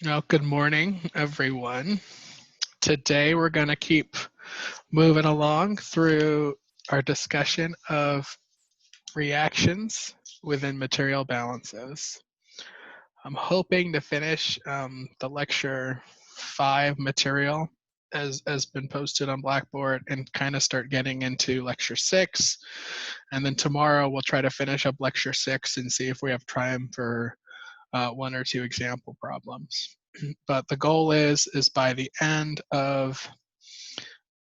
Well, good morning, everyone. Today we're going to keep moving along through our discussion of reactions within material balances. I'm hoping to finish the lecture 5 material as been posted on Blackboard and kind of start getting into lecture 6. And then tomorrow we'll try to finish up lecture 6 and see if we have time for 1 or 2 example problems. But the goal is by the end of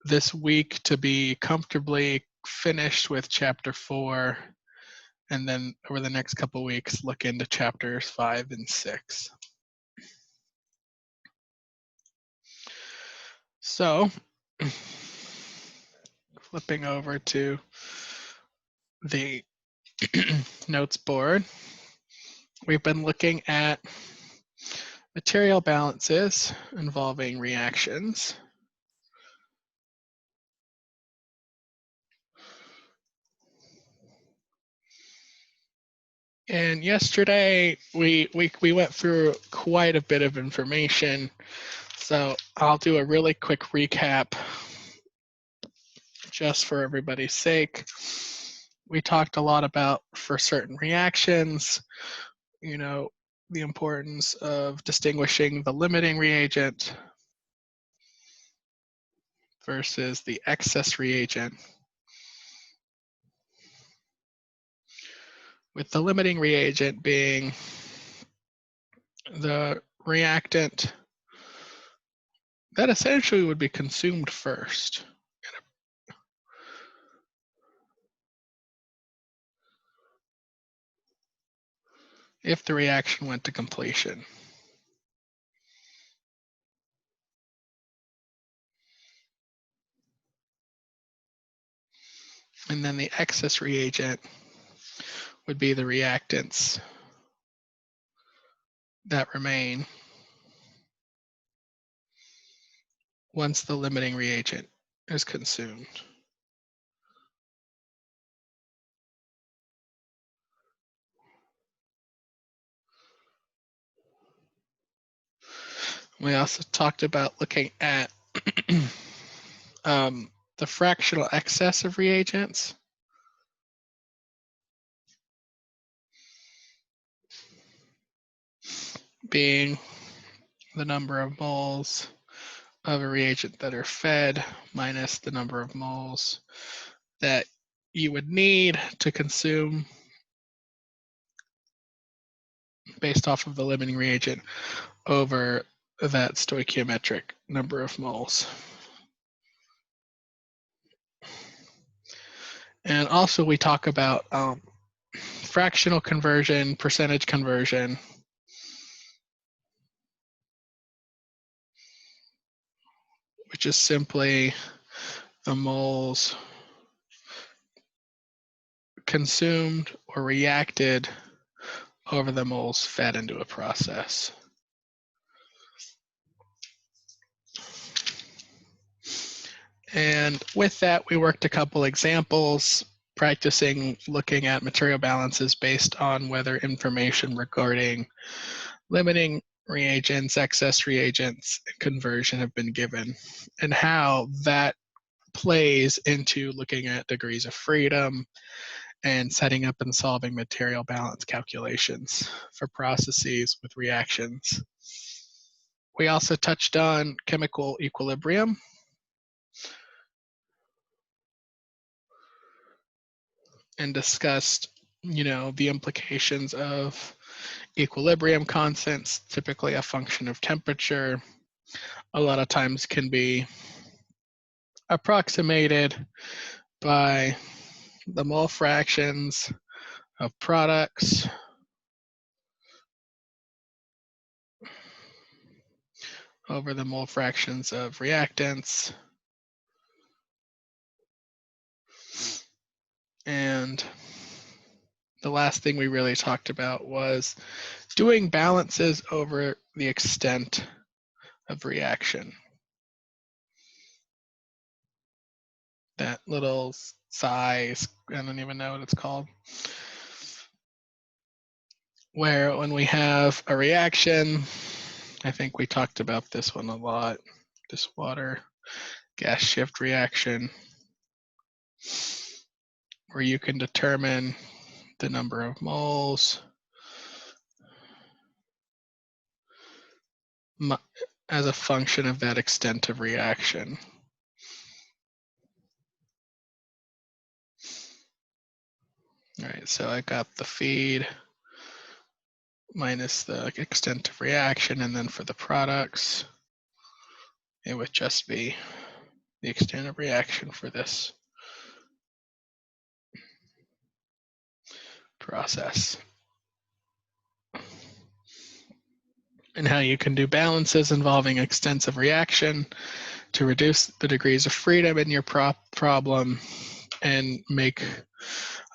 this week to be comfortably finished with chapter 4, and then over the next couple weeks look into chapters 5 and 6. So flipping over to the notes board, we've been looking at material balances involving reactions. And yesterday we went through quite a bit of information, so I'll do a really quick recap just for everybody's sake. We talked a lot about, for certain reactions, the importance of distinguishing the limiting reagent versus the excess reagent. With the limiting reagent being the reactant that essentially would be consumed first. If the reaction went to completion. And then the excess reagent would be the reactants that remain once the limiting reagent is consumed. We also talked about looking at the fractional excess of reagents. Being the number of moles of a reagent that are fed minus the number of moles that you would need to consume based off of the limiting reagent over that stoichiometric number of moles. And also we talk about fractional conversion, percentage conversion, which is simply the moles consumed or reacted over the moles fed into a process. And with that, we worked a couple examples, practicing looking at material balances based on whether information regarding limiting reagents, excess reagents, and conversion have been given, and how that plays into looking at degrees of freedom and setting up and solving material balance calculations for processes with reactions. We also touched on chemical equilibrium. And discussed, the implications of equilibrium constants, typically a function of temperature, a lot of times can be approximated by the mole fractions of products over the mole fractions of reactants. And the last thing we really talked about was doing balances over the extent of reaction. That little size, I don't even know what it's called, where when we have a reaction I think we talked about this one a lot, this water gas shift reaction, where you can determine the number of moles as a function of that extent of reaction. All right, so I got the feed minus the extent of reaction, and then for the products, it would just be the extent of reaction for this process. And how you can do balances involving extensive reaction to reduce the degrees of freedom in your problem and make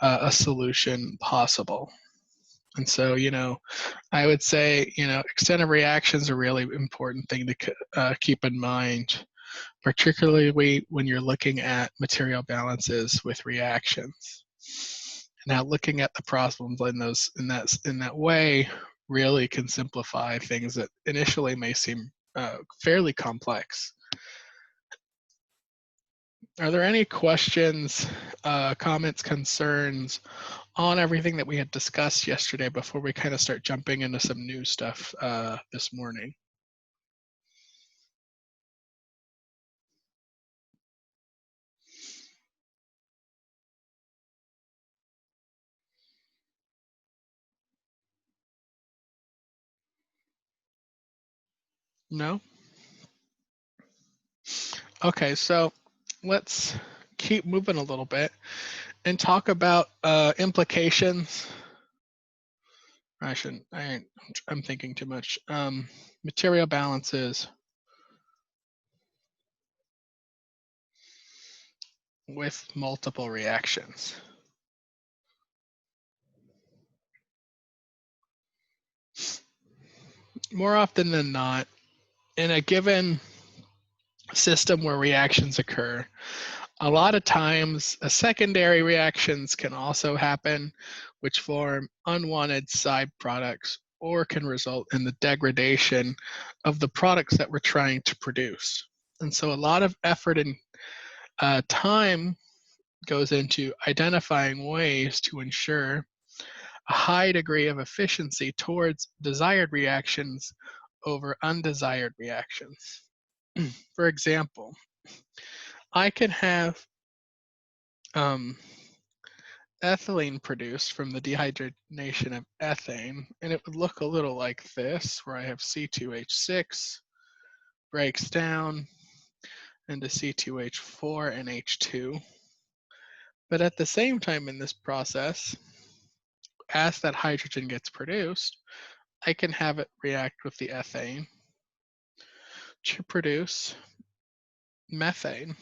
a solution possible. And so, I would say, extent of reactions are a really important thing to keep in mind, particularly when you're looking at material balances with reactions. Now, looking at the problems in that way really can simplify things that initially may seem fairly complex. Are there any questions, comments, concerns on everything that we had discussed yesterday before we kind of start jumping into some new stuff this morning? No? Okay, so let's keep moving a little bit and talk about implications. I shouldn't, I'm thinking too much. Material balances with multiple reactions. More often than not, in a given system where reactions occur, a lot of times secondary reactions can also happen, which form unwanted side products or can result in the degradation of the products that we're trying to produce. And so a lot of effort and time goes into identifying ways to ensure a high degree of efficiency towards desired reactions over undesired reactions. For example, I can have ethylene produced from the dehydrogenation of ethane, and it would look a little like this, where I have C2H6 breaks down into C2H4 and H2. But at the same time in this process, as that hydrogen gets produced, I can have it react with the ethane to produce methane.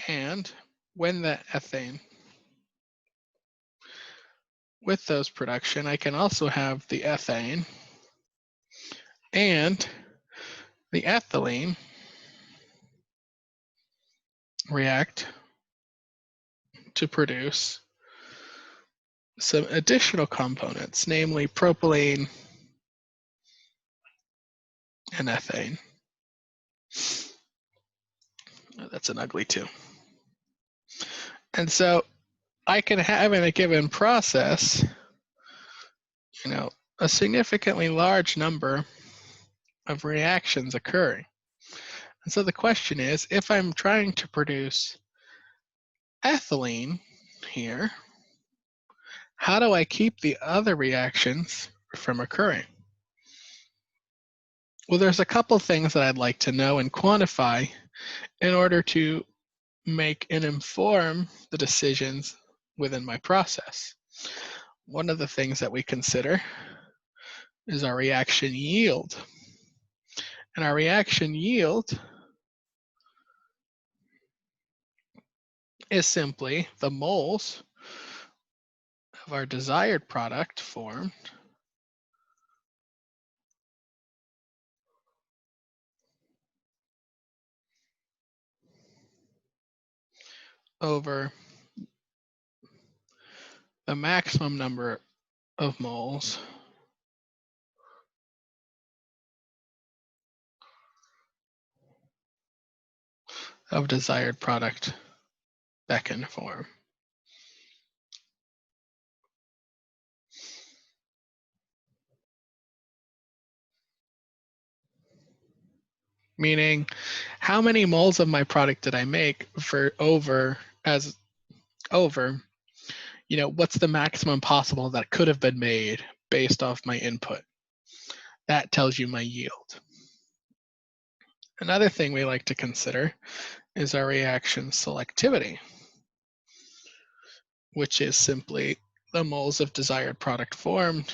And when that ethane, with those production, I can also have the ethane and the ethylene react to produce some additional components, namely propylene and ethane. Oh, that's an ugly two. And so I can have in a given process, a significantly large number of reactions occurring. And so the question is, if I'm trying to produce ethylene here, how do I keep the other reactions from occurring? Well, there's a couple things that I'd like to know and quantify in order to make and inform the decisions within my process. One of the things that we consider is our reaction yield. And our reaction yield is simply the moles of our desired product formed over the maximum number of moles of desired product that can form. Meaning, how many moles of my product did I make for over, what's the maximum possible that could have been made based off my input? That tells you my yield. Another thing we like to consider is our reaction selectivity, which is simply the moles of desired product formed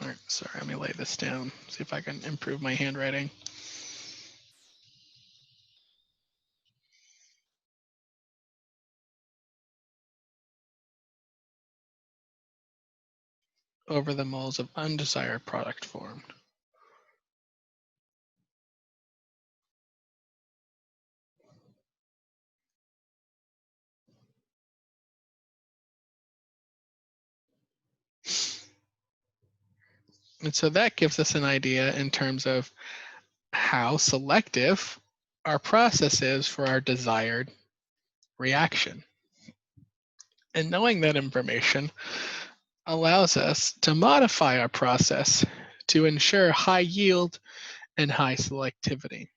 All right, sorry, let me lay this down, see if I can improve my handwriting. Over the moles of undesired product formed. And so that gives us an idea in terms of how selective our process is for our desired reaction. And knowing that information allows us to modify our process to ensure high yield and high selectivity.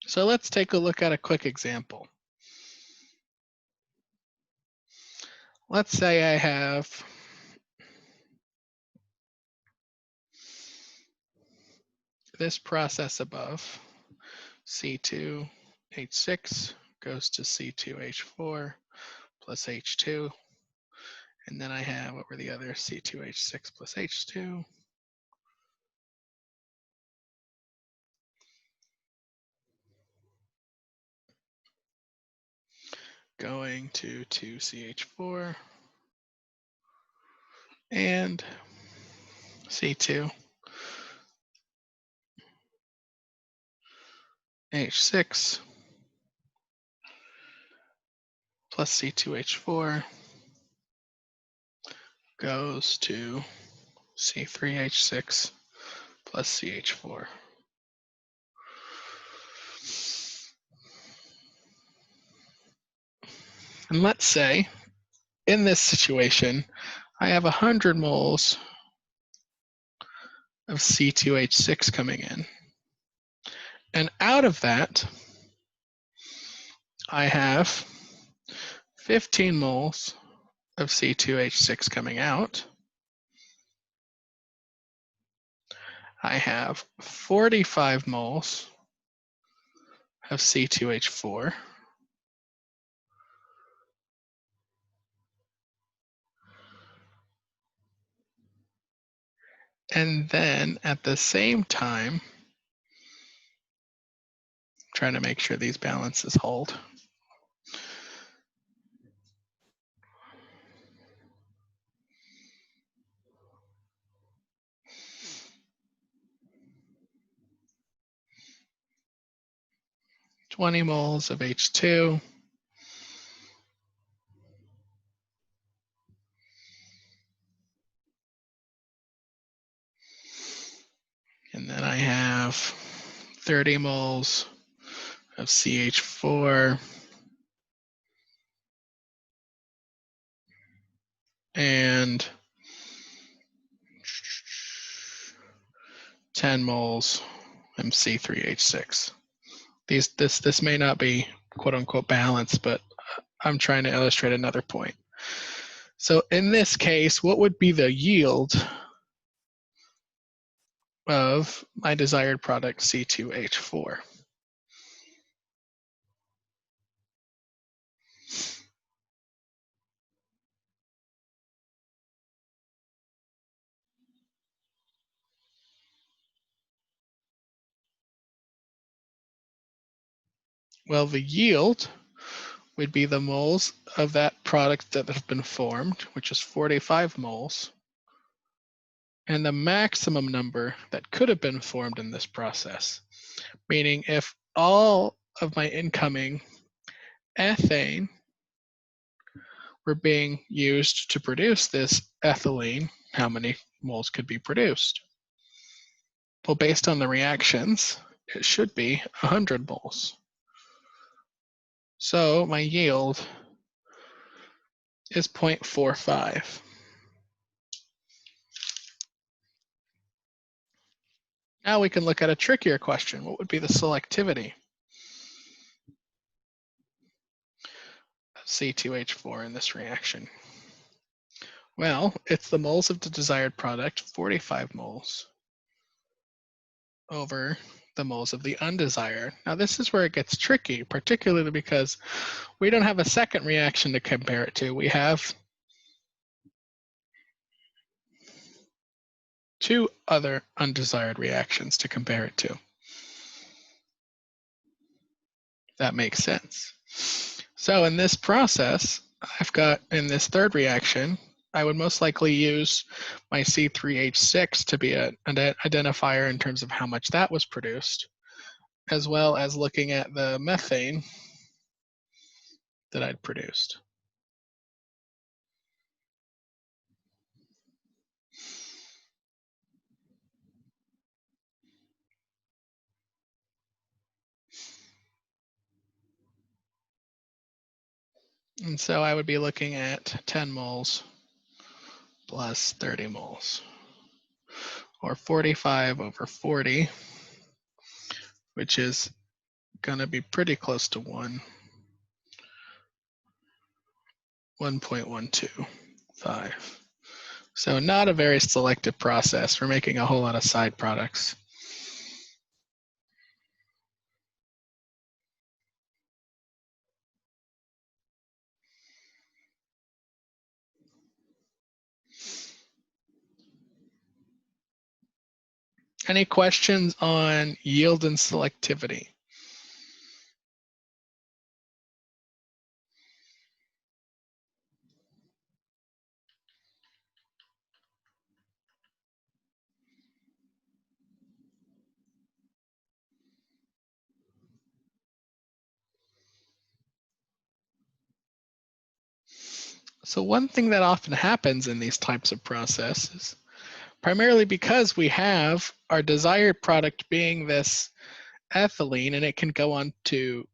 So let's take a look at a quick example. Let's say I have this process above, C2H6 goes to C2H4 plus H2. And then I have, what were the other, C2H6 plus H2. Going to 2CH4 and C2 H6 plus C2H4 goes to C3H6 plus CH4. And let's say in this situation, I have 100 moles of C2H6 coming in. And out of that, I have 15 moles of C2H6 coming out. I have 45 moles of C2H4. And then at the same time, trying to make sure these balances hold. $20 moles of H2. And then I have 30 moles of CH4. And 10 moles MC3H6. This may not be quote unquote balanced, but I'm trying to illustrate another point. So in this case, what would be the yield of my desired product C2H4? Well, the yield would be the moles of that product that have been formed, which is 45 moles, and the maximum number that could have been formed in this process. Meaning if all of my incoming ethane were being used to produce this ethylene, how many moles could be produced? Well, based on the reactions, it should be 100 moles. So my yield is 0.45. Now we can look at a trickier question. What would be the selectivity of C2H4 in this reaction? Well, it's the moles of the desired product, 45 moles, over the moles of the undesired. Now this is where it gets tricky, particularly because we don't have a second reaction to compare it to. We have two other undesired reactions to compare it to. That makes sense. So in this process, I've got, in this third reaction, I would most likely use my C3H6 to be an identifier in terms of how much that was produced, as well as looking at the methane that I'd produced. And so I would be looking at 10 moles plus 30 moles, or 45 over 40, which is going to be pretty close to 1.125. So not a very selective process. We're making a whole lot of side products. Any questions on yield and selectivity? So one thing that often happens in these types of processes, primarily because we have our desired product being this ethylene, and it can go on to,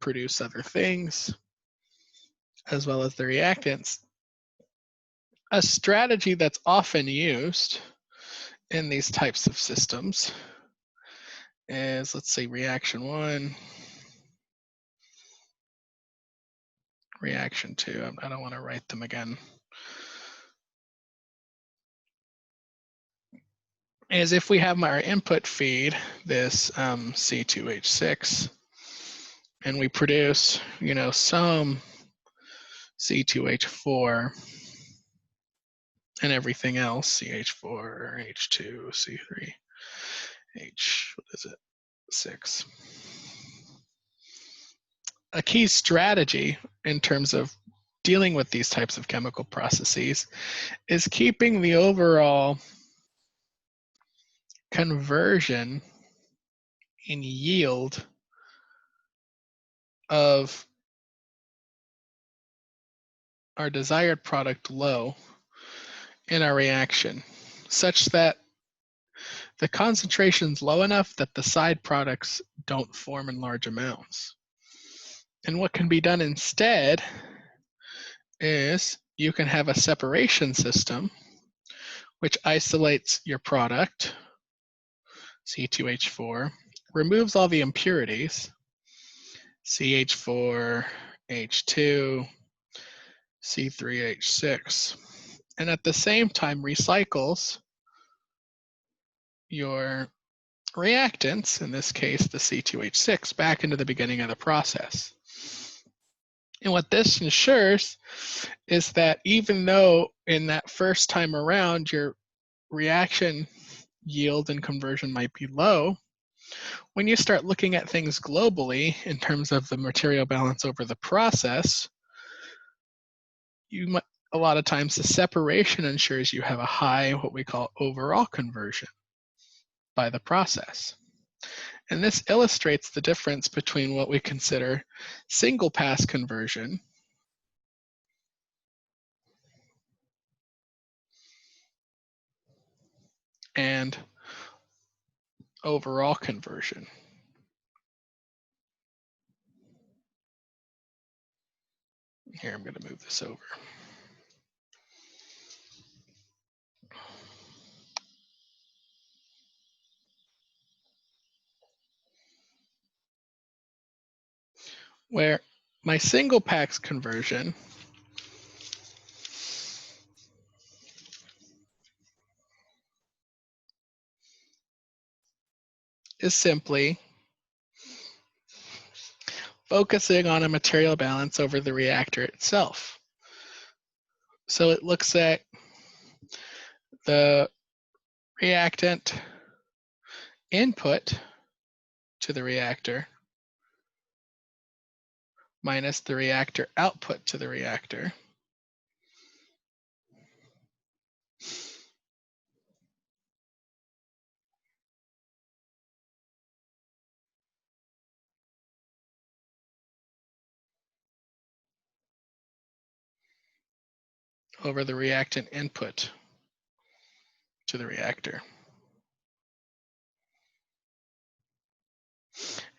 produce other things, as well as the reactants. A strategy that's often used in these types of systems is, let's say, reaction 1, reaction 2. I don't want to write them again. Is if we have our input feed, this C2H6, and we produce, some C2H4 and everything else, CH4, H2, C3, what is it, 6. A key strategy in terms of dealing with these types of chemical processes is keeping the overall conversion in yield of our desired product low in our reaction, such that the concentration's low enough that the side products don't form in large amounts. And what can be done instead is you can have a separation system which isolates your product, C2H4, removes all the impurities, CH4, H2, C3H6, and at the same time recycles your reactants, in this case the C2H6, back into the beginning of the process. And what this ensures is that even though in that first time around your reaction yield and conversion might be low, when you start looking at things globally in terms of the material balance over the process, a lot of times the separation ensures you have a high, what we call overall conversion by the process. And this illustrates the difference between what we consider single pass conversion and overall conversion. Here, I'm going to move this over. Where my single pass conversion is simply focusing on a material balance over the reactor itself. So it looks at the reactant input to the reactor minus the reactor output to the reactor over the reactant input to the reactor.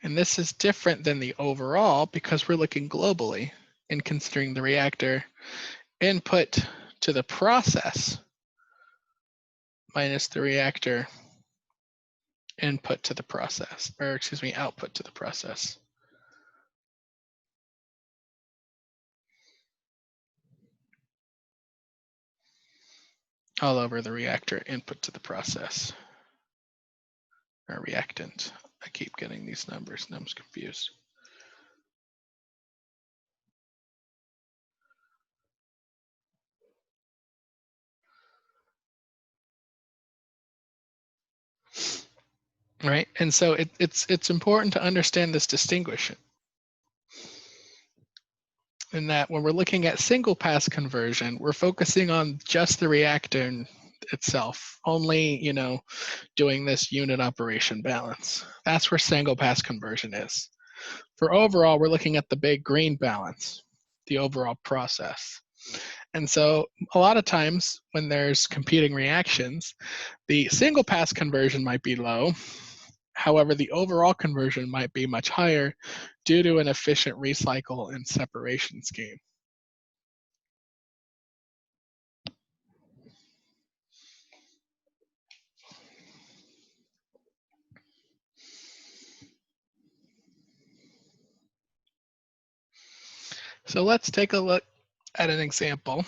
And this is different than the overall because we're looking globally and considering the reactor input to the process minus the reactor input to the process, or excuse me, output to the process. All over the reactor input to the process, or reactant. I keep getting these numbers and I'm confused. Right, and so it's important to understand this distinction. In that when we're looking at single pass conversion, we're focusing on just the reactor itself, only, doing this unit operation balance. That's where single pass conversion is. For overall, we're looking at the big green balance, the overall process. And so a lot of times when there's competing reactions, the single pass conversion might be low. However, the overall conversion might be much higher due to an efficient recycle and separation scheme. So let's take a look at an example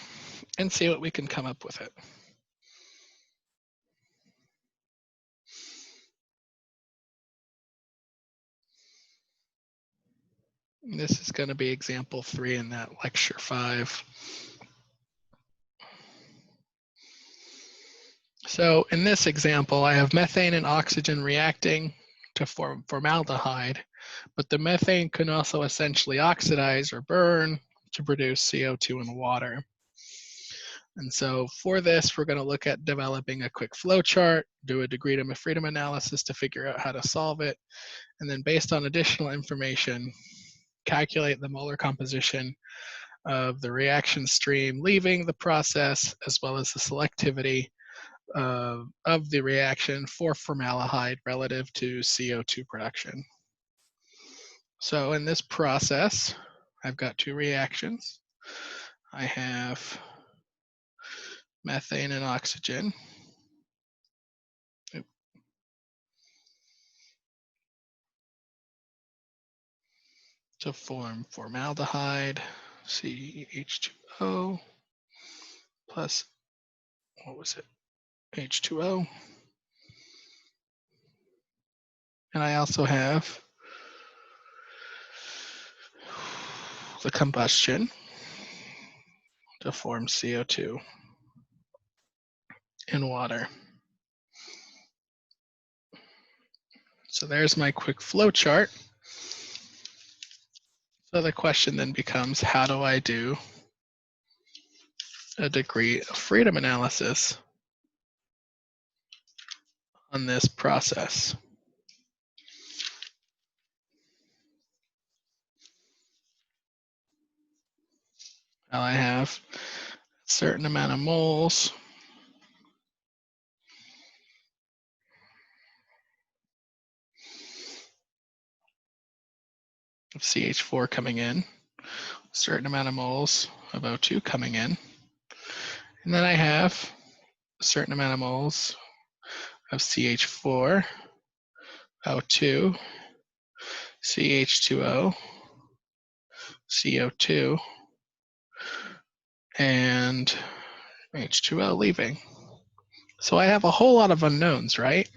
and see what we can come up with it. This is going to be example 3 in that lecture 5. So in this example, I have methane and oxygen reacting to form formaldehyde, but the methane can also essentially oxidize or burn to produce CO2 in water. And so for this, we're going to look at developing a quick flow chart, do a degree of freedom analysis to figure out how to solve it, and then based on additional information, calculate the molar composition of the reaction stream leaving the process, as well as the selectivity of the reaction for formaldehyde relative to CO2 production. So in this process, I've got 2 reactions. I have methane and oxygen. To form formaldehyde, CH2O plus, what was it, H2O. And I also have the combustion to form CO2 in water. So there's my quick flow chart. So the question then becomes, how do I do a degree of freedom analysis on this process? Well, I have a certain amount of moles of CH4 coming in, a certain amount of moles of O2 coming in, and then I have a certain amount of moles of CH4, O2, CH2O, CO2, and H2O leaving. So I have a whole lot of unknowns, right?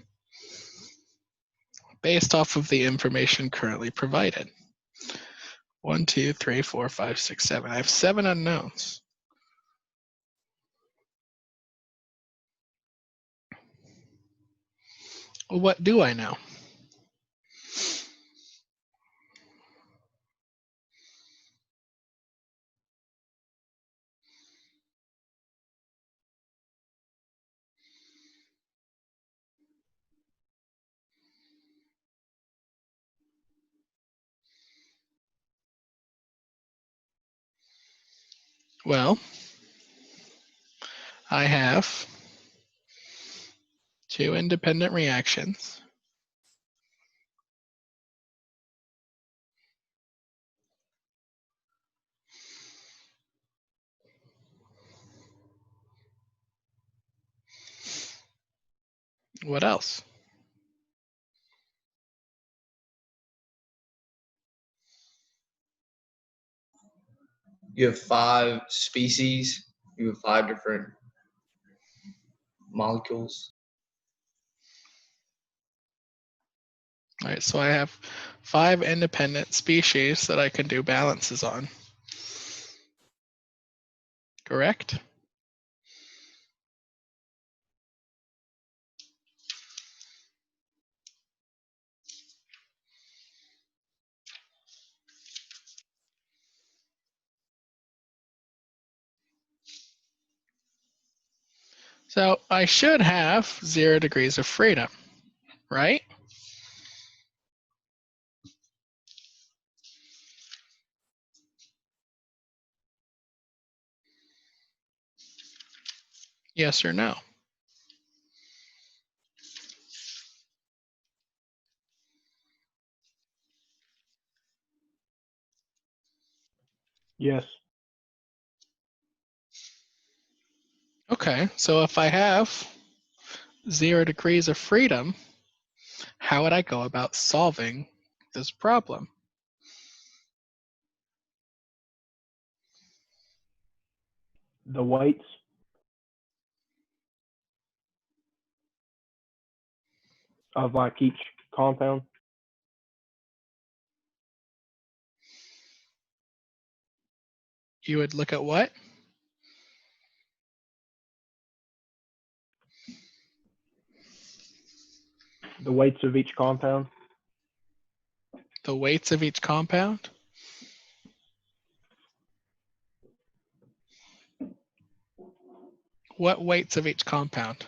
Based off of the information currently provided. 1, 2, 3, 4, 5, 6, 7. I have 7 unknowns. Well, what do I know? Well, I have 2 independent reactions. What else? You have 5 species. You have 5 different molecules. All right, so I have 5 independent species that I can do balances on. Correct? So I should have 0 degrees of freedom, right? Yes or no? Yes. Okay, so if I have 0 degrees of freedom, how would I go about solving this problem? The weights of like each compound. You would look at what? The weights of each compound. The weights of each compound? What weights of each compound?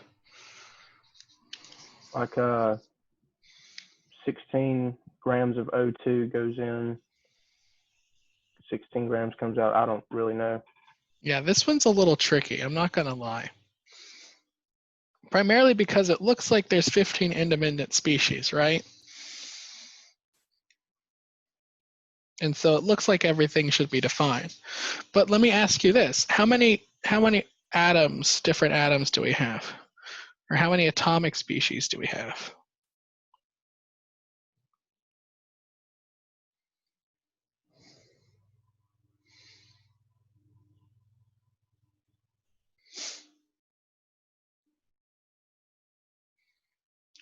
Like 16 grams of O2 goes in, 16 grams comes out. I don't really know. Yeah, this one's a little tricky, I'm not gonna lie. Primarily because it looks like there's 15 independent species, right? And so it looks like everything should be defined. But let me ask you this, how many atoms, different atoms do we have? Or how many atomic species do we have?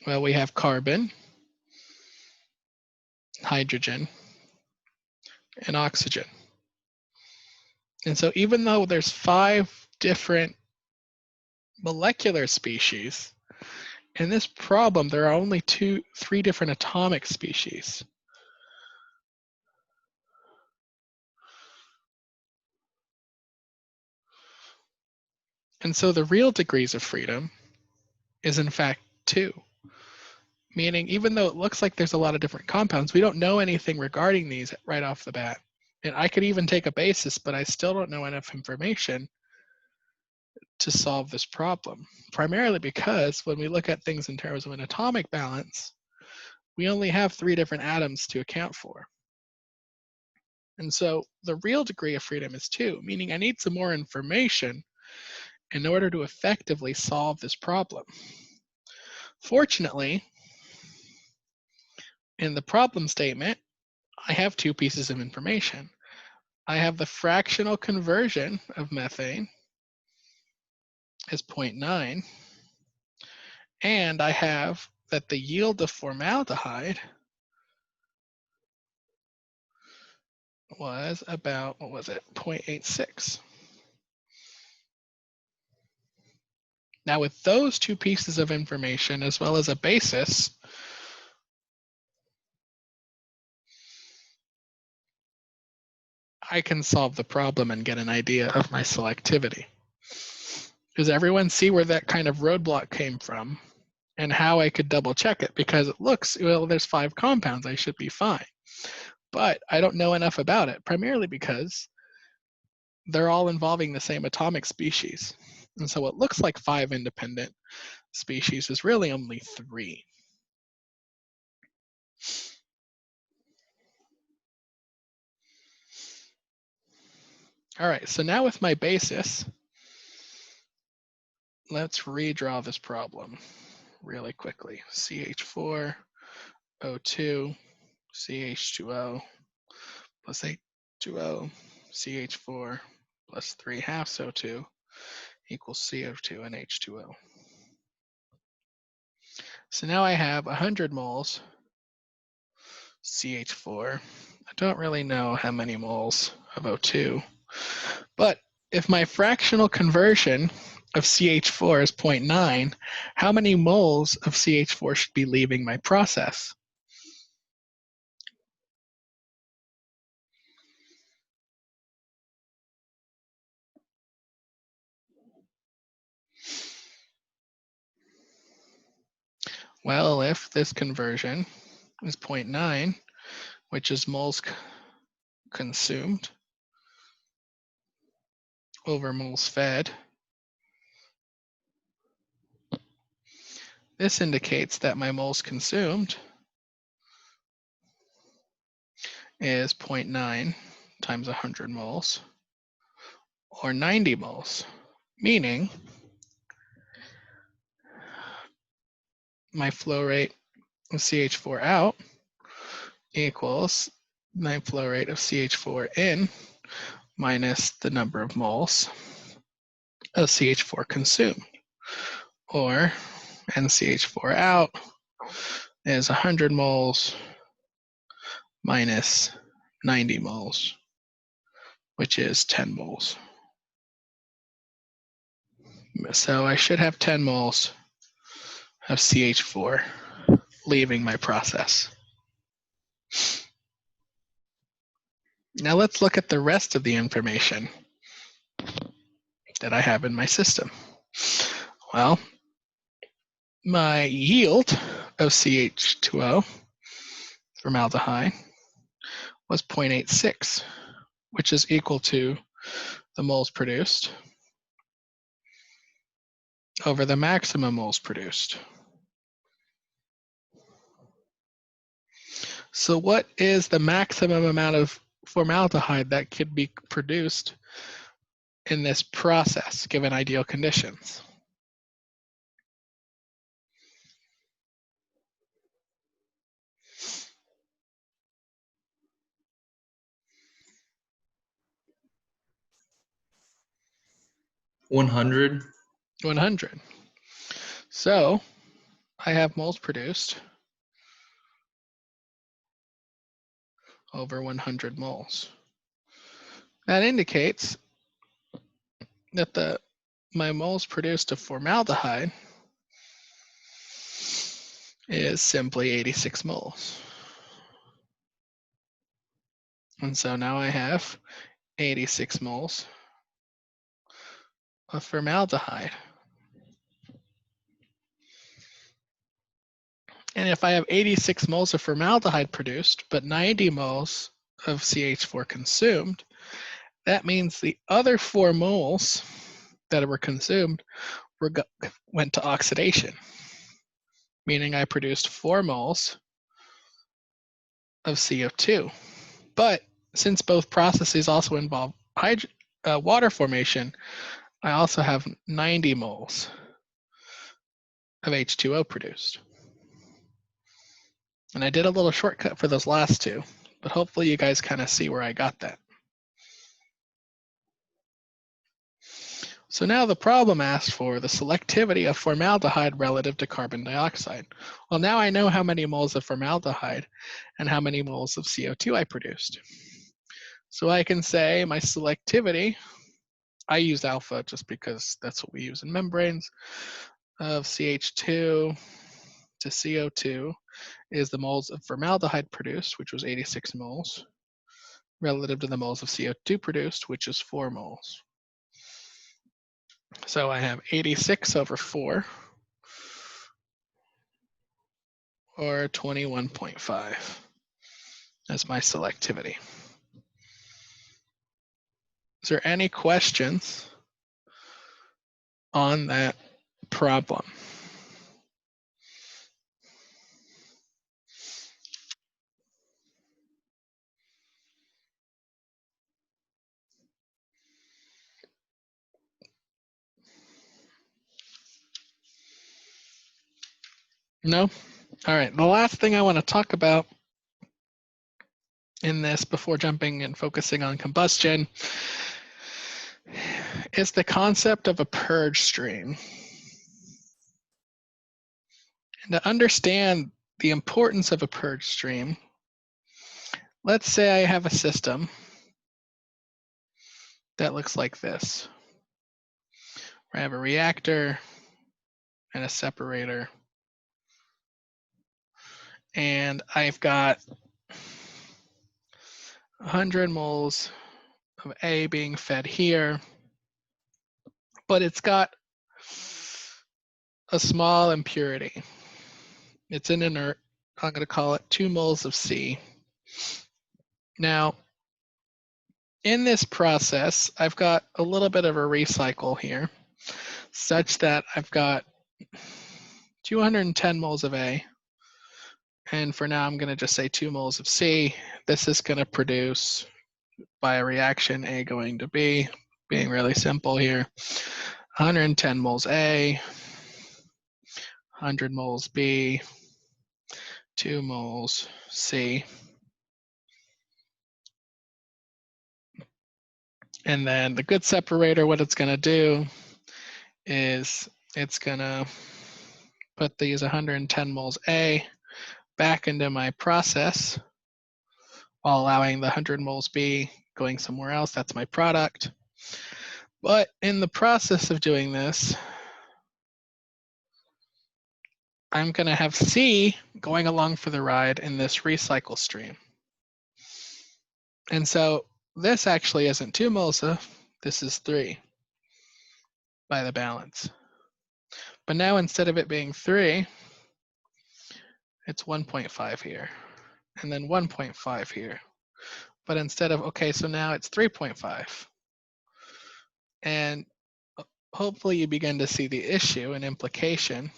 Well, we have carbon, hydrogen, and oxygen. And so even though there's 5 different molecular species, in this problem there are only 3 different atomic species. And so the real degrees of freedom is in fact 2. Meaning even though it looks like there's a lot of different compounds, we don't know anything regarding these right off the bat And I could even take a basis, but I still don't know enough information to solve this problem. Primarily because when we look at things in terms of an atomic balance, we only have 3 different atoms to account for. And so the real degree of freedom is 2, meaning I need some more information in order to effectively solve this problem. Fortunately, in the problem statement, I have 2 pieces of information. I have the fractional conversion of methane as 0.9, and I have that the yield of formaldehyde was about, 0.86. Now with those 2 pieces of information as well as a basis, I can solve the problem and get an idea of my selectivity. Does everyone see where that kind of roadblock came from and how I could double check it? Because it looks, well, there's 5 compounds, I should be fine. But I don't know enough about it, primarily because they're all involving the same atomic species. And so what looks like 5 independent species is really only 3. All right, so now with my basis, let's redraw this problem really quickly. CH4, O2, CH2O, plus H2O, CH4, plus 3/2 O2 equals CO2 and H2O. So now I have 100 moles CH4. I don't really know how many moles of O2, but if my fractional conversion of CH4 is 0.9, how many moles of CH4 should be leaving my process? Well, if this conversion is 0.9, which is moles consumed over moles fed, this indicates that my moles consumed is 0.9 times 100 moles, or 90 moles, meaning my flow rate of CH4 out equals my flow rate of CH4 in minus the number of moles of CH4 consumed, or NCH4 out is 100 moles minus 90 moles, which is 10 moles. So I should have 10 moles of CH4 leaving my process. Now let's look at the rest of the information that I have in my system. Well, my yield of CH2O, formaldehyde, was 0.86, which is equal to the moles produced over the maximum moles produced. So what is the maximum amount of formaldehyde that could be produced in this process given ideal conditions? $100. 100. So I have moles produced over 100 moles. That indicates that my moles produced of formaldehyde is simply 86 moles. And so now I have 86 moles of formaldehyde. And if I have 86 moles of formaldehyde produced, but 90 moles of CH4 consumed, that means the other 4 moles that were consumed went to oxidation, meaning I produced 4 moles of CO2. But since both processes also involve water formation, I also have 90 moles of H2O produced. And I did a little shortcut for those last two, but hopefully you guys kind of see where I got that. So now the problem asked for the selectivity of formaldehyde relative to carbon dioxide. Well, now I know how many moles of formaldehyde and how many moles of CO2 I produced. So I can say my selectivity, I use alpha just because that's what we use in membranes, of CH2 to CO2 is the moles of formaldehyde produced, which was 86 moles, relative to the moles of CO2 produced, which is 4 moles. So I have 86 over 4, or 21.5 as my selectivity. Is there any questions on that problem? No? All right, the last thing I want to talk about in this before jumping and focusing on combustion is the concept of a purge stream. And to understand the importance of a purge stream, let's say I have a system that looks like this. I have a reactor and a separator. And I've got 100 moles of A being fed here, but it's got a small impurity. It's an inert. I'm going to call it 2 moles of C. Now, in this process, I've got a little bit of a recycle here, such that I've got 210 moles of A. And for now, I'm going to just say 2 moles of C. This is going to produce, by a reaction, A going to B, being really simple here, 110 moles A, 100 moles B, 2 moles C. And then the good separator, what it's going to do is it's going to put these 110 moles A back into my process while allowing the 100 moles B going somewhere else. That's my product. But in the process of doing this, I'm going to have C going along for the ride in this recycle stream. And so this actually isn't 2 moles of, this is 3 by the balance. But now instead of it being 3, it's 1.5 here, and then 1.5 here. But instead of, okay, so now it's 3.5. And hopefully you begin to see the issue and implication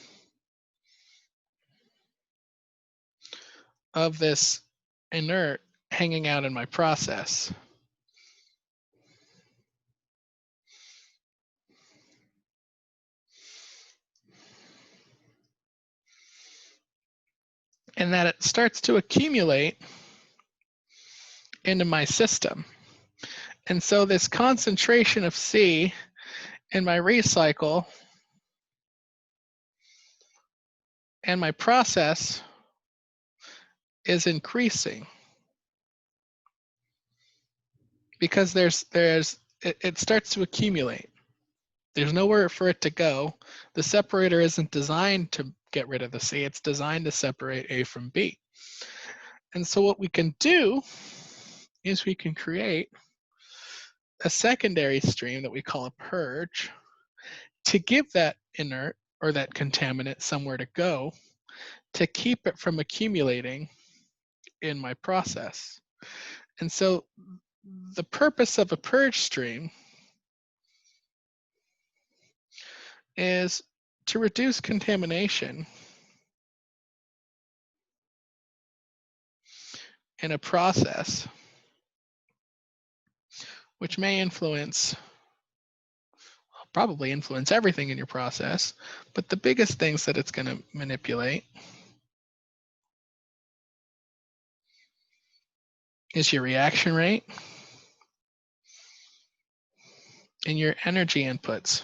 of this inert hanging out in my process. And that it starts to accumulate into my system. And so this concentration of C in my recycle and my process is increasing because it starts to accumulate. There's nowhere for it to go. The separator isn't designed to get rid of the C, it's designed to separate A from B. And so what we can do is we can create a secondary stream that we call a purge to give that inert or that contaminant somewhere to go to keep it from accumulating in my process. And so the purpose of a purge stream is to reduce contamination in a process which may probably influence everything in your process, but the biggest things that it's going to manipulate is your reaction rate and your energy inputs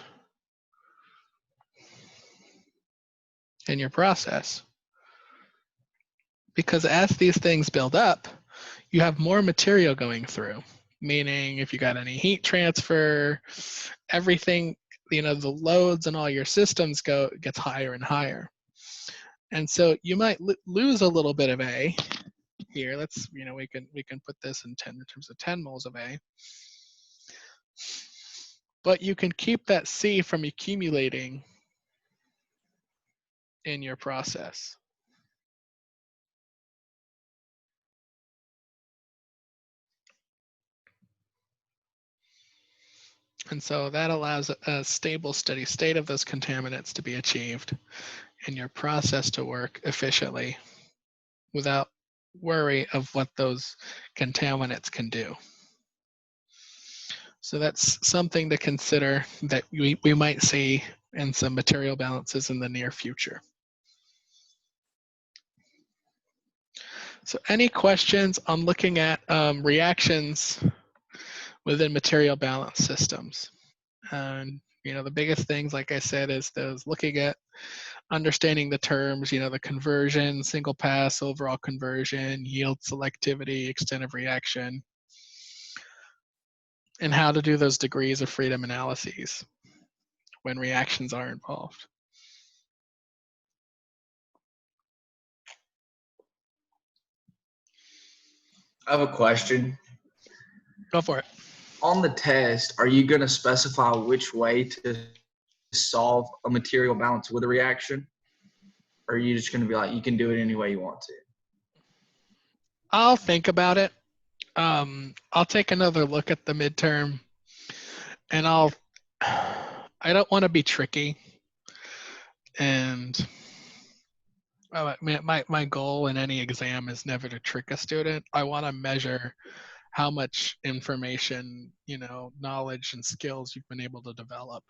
in your process. Because as these things build up, you have more material going through, meaning if you got any heat transfer, everything, the loads in all your systems gets higher and higher. And so you might lose a little bit of A here. Let's, we can put this in terms of 10 moles of A. But you can keep that C from accumulating in your process. And so that allows a stable, steady state of those contaminants to be achieved and your process to work efficiently without worry of what those contaminants can do. So that's something to consider that we might see in some material balances in the near future. So any questions on looking at reactions within material balance systems? And the biggest things, like I said, is those looking at understanding the terms, the conversion, single pass, overall conversion, yield, selectivity, extent of reaction, and how to do those degrees of freedom analyses when reactions are involved. I have a question. Go for it. On the test, are you going to specify which way to solve a material balance with a reaction? Or are you just going to be like, you can do it any way you want to? I'll think about it. I'll take another look at the midterm, and I don't want to be tricky. And my goal in any exam is never to trick a student. I want to measure how much information, knowledge and skills you've been able to develop.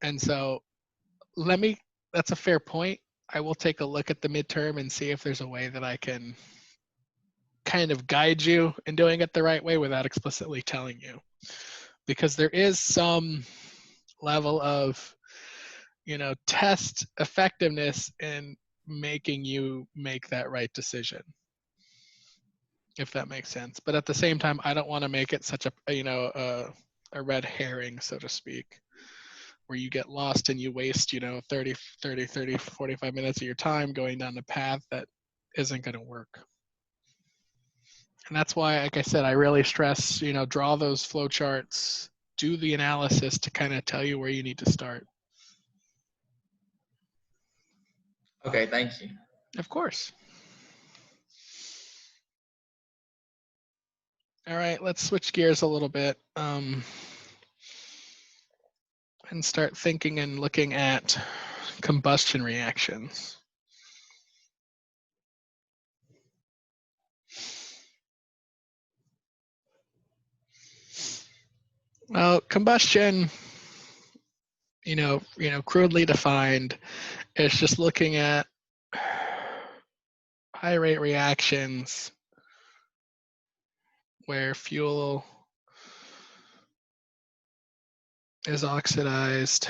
And so that's a fair point. I will take a look at the midterm and see if there's a way that I can kind of guide you in doing it the right way without explicitly telling you. Because there is some level of, test effectiveness in making you make that right decision, if that makes sense. But at the same time, I don't want to make it such a red herring, so to speak, where you get lost and you waste, 30, 45 minutes of your time going down a path that isn't going to work. And that's why, like I said, I really stress, draw those flow charts, do the analysis to kind of tell you where you need to start. Okay, thank you. Of course. All right, let's switch gears a little bit and start thinking and looking at combustion reactions. Well, combustion, crudely defined, is just looking at high rate reactions where fuel is oxidized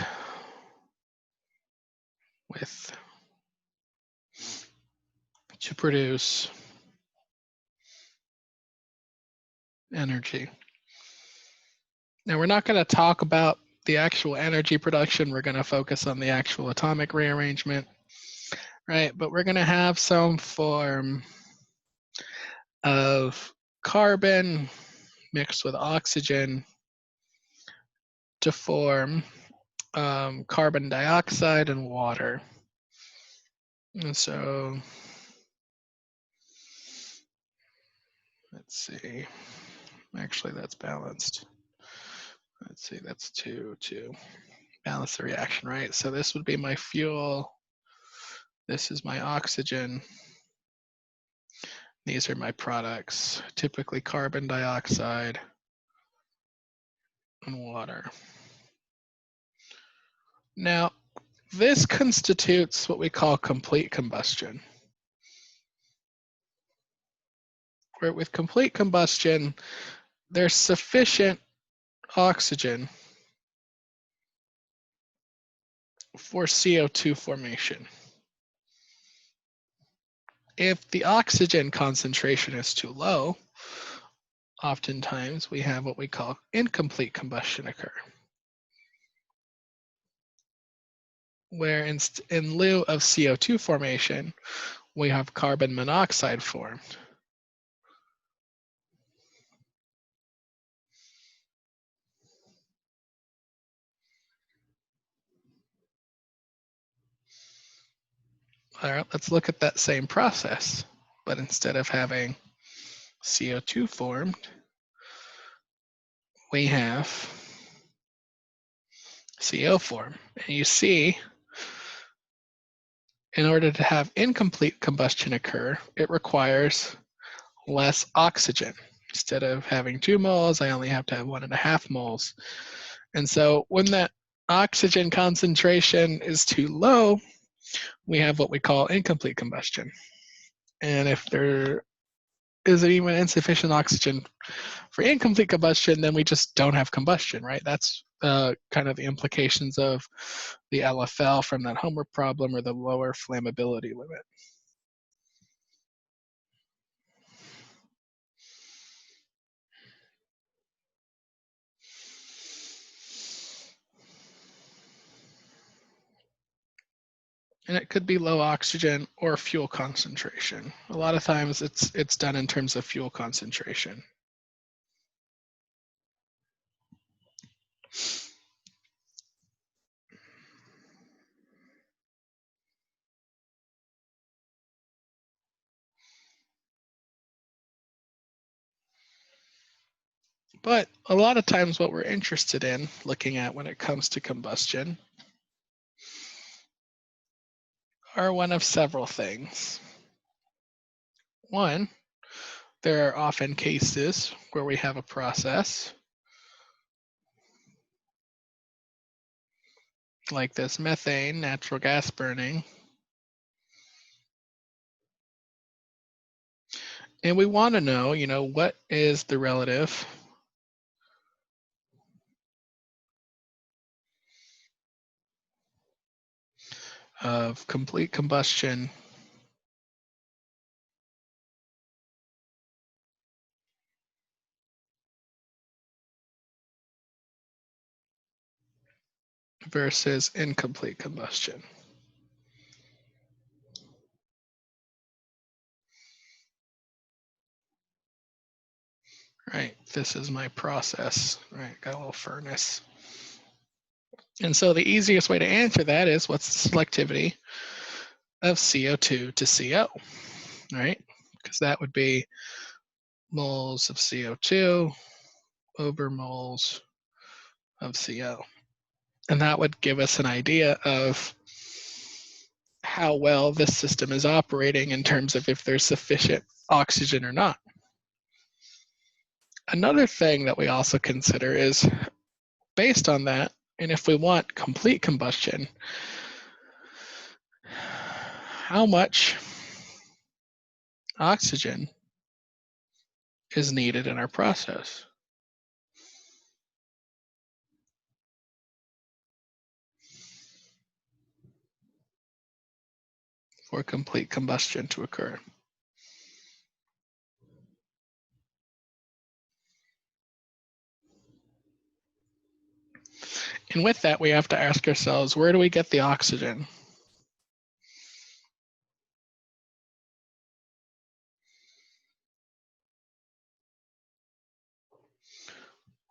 to produce energy. Now, we're not going to talk about the actual energy production. We're going to focus on the actual atomic rearrangement, right? But we're going to have some form of carbon mixed with oxygen to form carbon dioxide and water. And so Let's see. Actually, that's balanced. Let's see, that's 2, 2. Balance the reaction, right? So this would be my fuel. This is my oxygen. These are my products, typically carbon dioxide and water. Now, this constitutes what we call complete combustion. Where with complete combustion, there's sufficient oxygen for CO2 formation. If the oxygen concentration is too low, oftentimes we have what we call incomplete combustion occur, where in lieu of CO2 formation, we have carbon monoxide formed. All right, let's look at that same process, but instead of having CO2 formed, we have CO form. And you see, in order to have incomplete combustion occur, it requires less oxygen. Instead of having 2 moles, I only have to have 1.5 moles. And so when that oxygen concentration is too low, we have what we call incomplete combustion. And if there isn't even insufficient oxygen for incomplete combustion, then we just don't have combustion, right? That's kind of the implications of the LFL from that homework problem, or the lower flammability limit. And it could be low oxygen or fuel concentration. A lot of times it's done in terms of fuel concentration. But a lot of times what we're interested in looking at when it comes to combustion are one of several things. One, there are often cases where we have a process like this methane, natural gas burning. And we want to know, what is the relative of complete combustion versus incomplete combustion. Right, this is my process, right? Got a little furnace. And so the easiest way to answer that is, what's the selectivity of CO2 to CO, right? Because that would be moles of CO2 over moles of CO. And that would give us an idea of how well this system is operating in terms of if there's sufficient oxygen or not. Another thing that we also consider is, based on that, and if we want complete combustion, how much oxygen is needed in our process? For complete combustion to occur. And with that, we have to ask ourselves, where do we get the oxygen?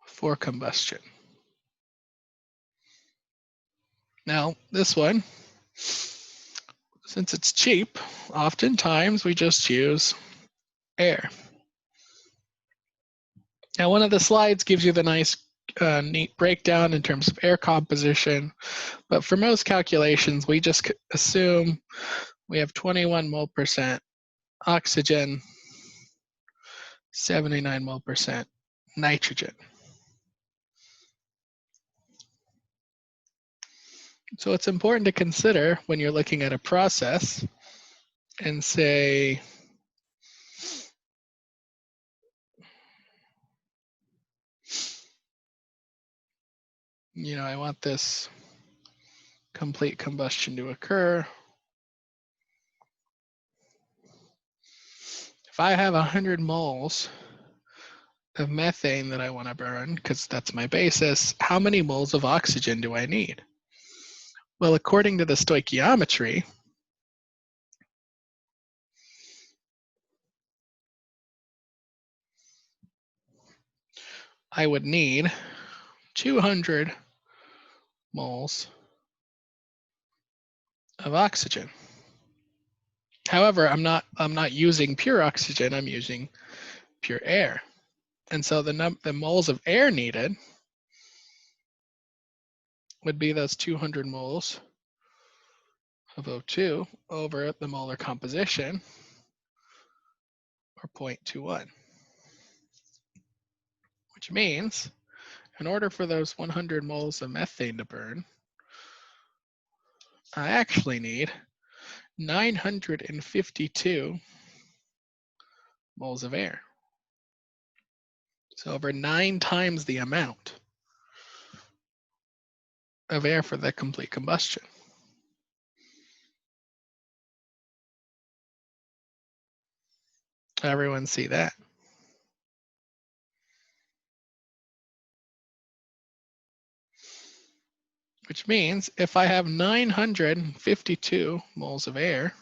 For combustion. Now, this one, since it's cheap, oftentimes we just use air. Now, one of the slides gives you the nice, neat breakdown in terms of air composition, but for most calculations, we just assume we have 21 mole percent oxygen, 79 mole percent nitrogen. So it's important to consider when you're looking at a process and say, you know, I want this complete combustion to occur. If I have 100 moles of methane that I want to burn, because that's my basis, how many moles of oxygen do I need? Well, according to the stoichiometry, I would need 200 moles of oxygen. However, I'm not using pure oxygen, I'm using pure air. And so the moles of air needed would be those 200 moles of O2 over the molar composition, or 0.21. Which means, in order for those 100 moles of methane to burn, I actually need 952 moles of air. So over 9 times the amount of air for the complete combustion. Everyone see that? Which means if I have 952 moles of air,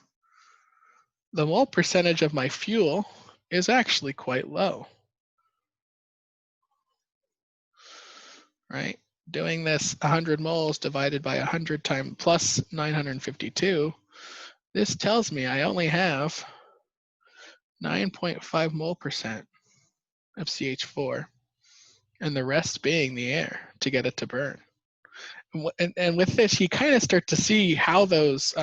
the mole percentage of my fuel is actually quite low. Right? Doing this 100 moles divided by 100 times plus 952, this tells me I only have 9.5 mole percent of CH4, and the rest being the air to get it to burn. And with this, you kind of start to see how those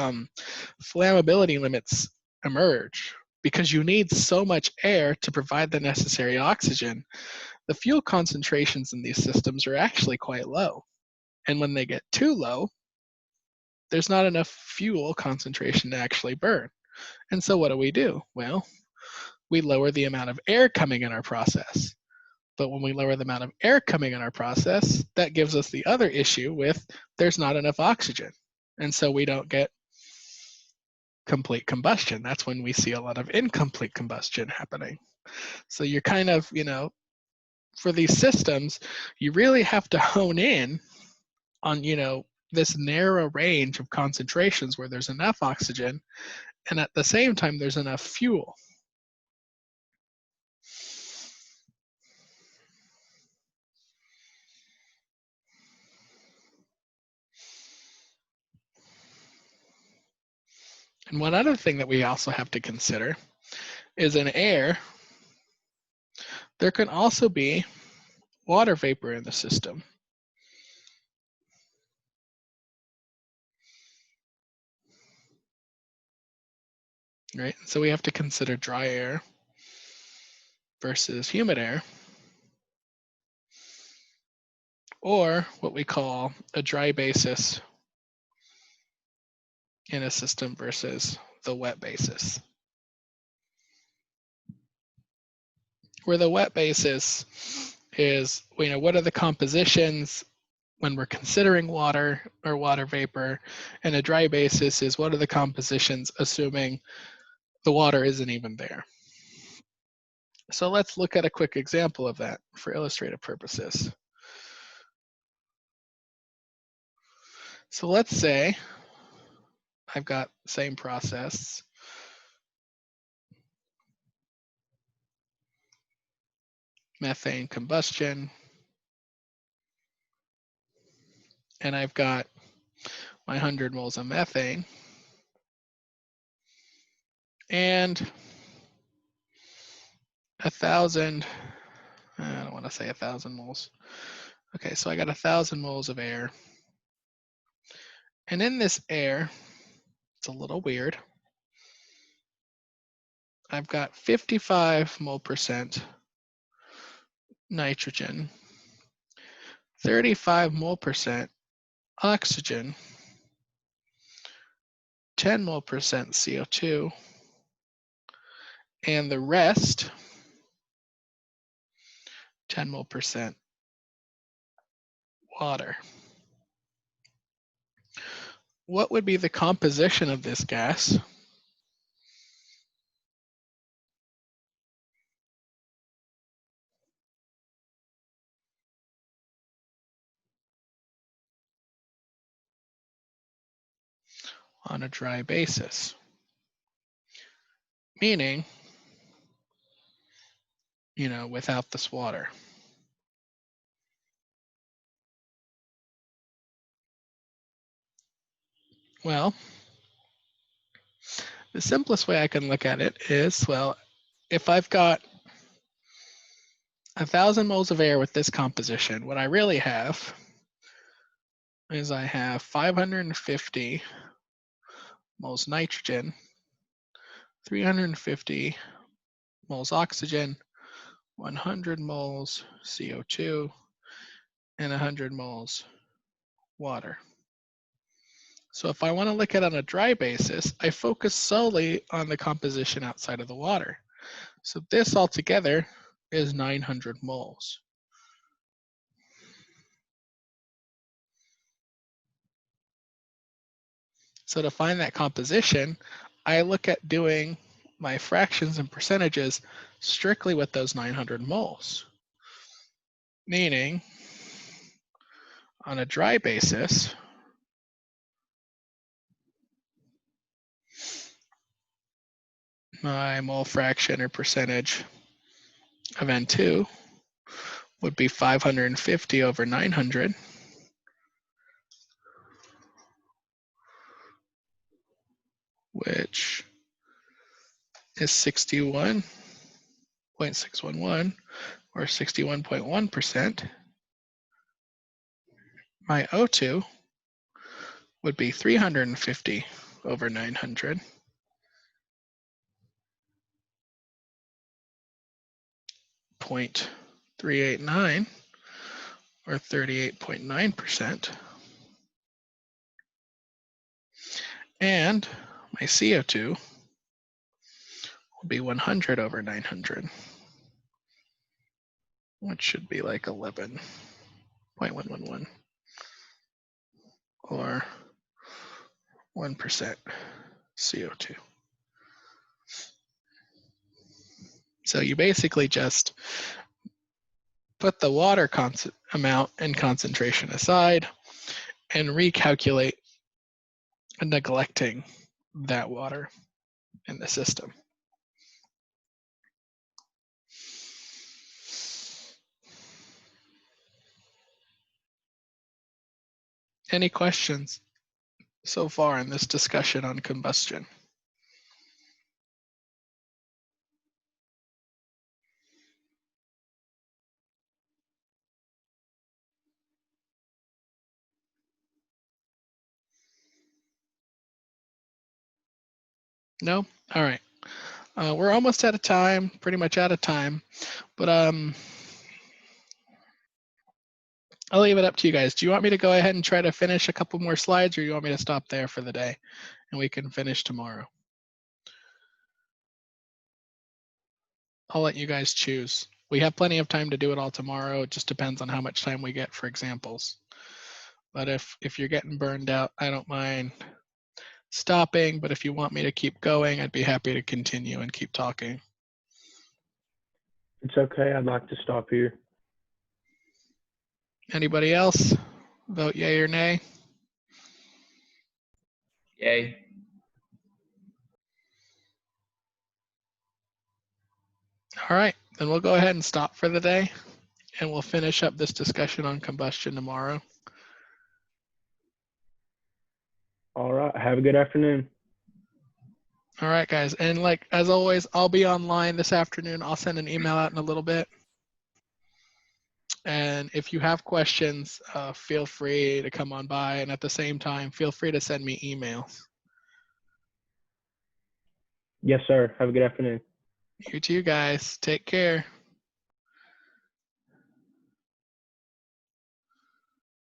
flammability limits emerge. Because you need so much air to provide the necessary oxygen, the fuel concentrations in these systems are actually quite low. And when they get too low, there's not enough fuel concentration to actually burn. And so what do? Well, we lower the amount of air coming in our process. But when we lower the amount of air coming in our process, that gives us the other issue with there's not enough oxygen. And so we don't get complete combustion. That's when we see a lot of incomplete combustion happening. So you're kind of, you know, for these systems, you really have to hone in on, you know, this narrow range of concentrations where there's enough oxygen and at the same time there's enough fuel. And one other thing that we also have to consider is in air, there can also be water vapor in the system. Right? So we have to consider dry air versus humid air, or what we call a dry basis in a system versus the wet basis. Where the wet basis is, you know, what are the compositions when we're considering water or water vapor, and a dry basis is what are the compositions assuming the water isn't even there. So let's look at a quick example of that for illustrative purposes. So let's say I've got the same process. Methane combustion. And I've got my 100 moles of methane. And 1,000 I don't want to say 1,000 moles. Okay, so I got 1,000 moles of air. And in this air, it's a little weird. I've got 55 mole percent nitrogen, 35 mole percent oxygen, 10 mole percent CO2, and the rest, 10 mole percent water. What would be the composition of this gas? On a dry basis? Meaning, without this water. Well, the simplest way I can look at it is, well, if I've got 1,000 moles of air with this composition, what I really have is I have 550 moles nitrogen, 350 moles oxygen, 100 moles CO2, and 100 moles water. So if I want to look at it on a dry basis, I focus solely on the composition outside of the water. So this altogether is 900 moles. So to find that composition, I look at doing my fractions and percentages strictly with those 900 moles. Meaning, on a dry basis, my mole fraction or percentage of N2 would be 550 over 900, which is 61.611 or 61.1%. My O2 would be 350 over 900, 0.389 or 38.9%. And my CO2 will be 100 over 900, which should be like 11.111 or 1% CO2. So you basically just put the water amount and concentration aside and recalculate neglecting that water in the system. Any questions so far in this discussion on combustion? No? All right. We're almost out of time, pretty much out of time, but I'll leave it up to you guys. Do you want me to go ahead and try to finish a couple more slides, or you want me to stop there for the day and we can finish tomorrow? I'll let you guys choose. We have plenty of time to do it all tomorrow. It just depends on how much time we get for examples. But if you're getting burned out, I don't mind stopping, but if you want me to keep going, I'd be happy to continue and keep talking. It's okay. I'd like to stop here. Anybody else? Vote yay or nay? Yay. All right, then we'll go ahead and stop for the day, and we'll finish up this discussion on combustion tomorrow. All right. Have a good afternoon. All right, guys. And like as always, I'll be online this afternoon. I'll send an email out in a little bit. And if you have questions, feel free to come on by. And at the same time, feel free to send me emails. Yes, sir. Have a good afternoon. You too, guys. Take care.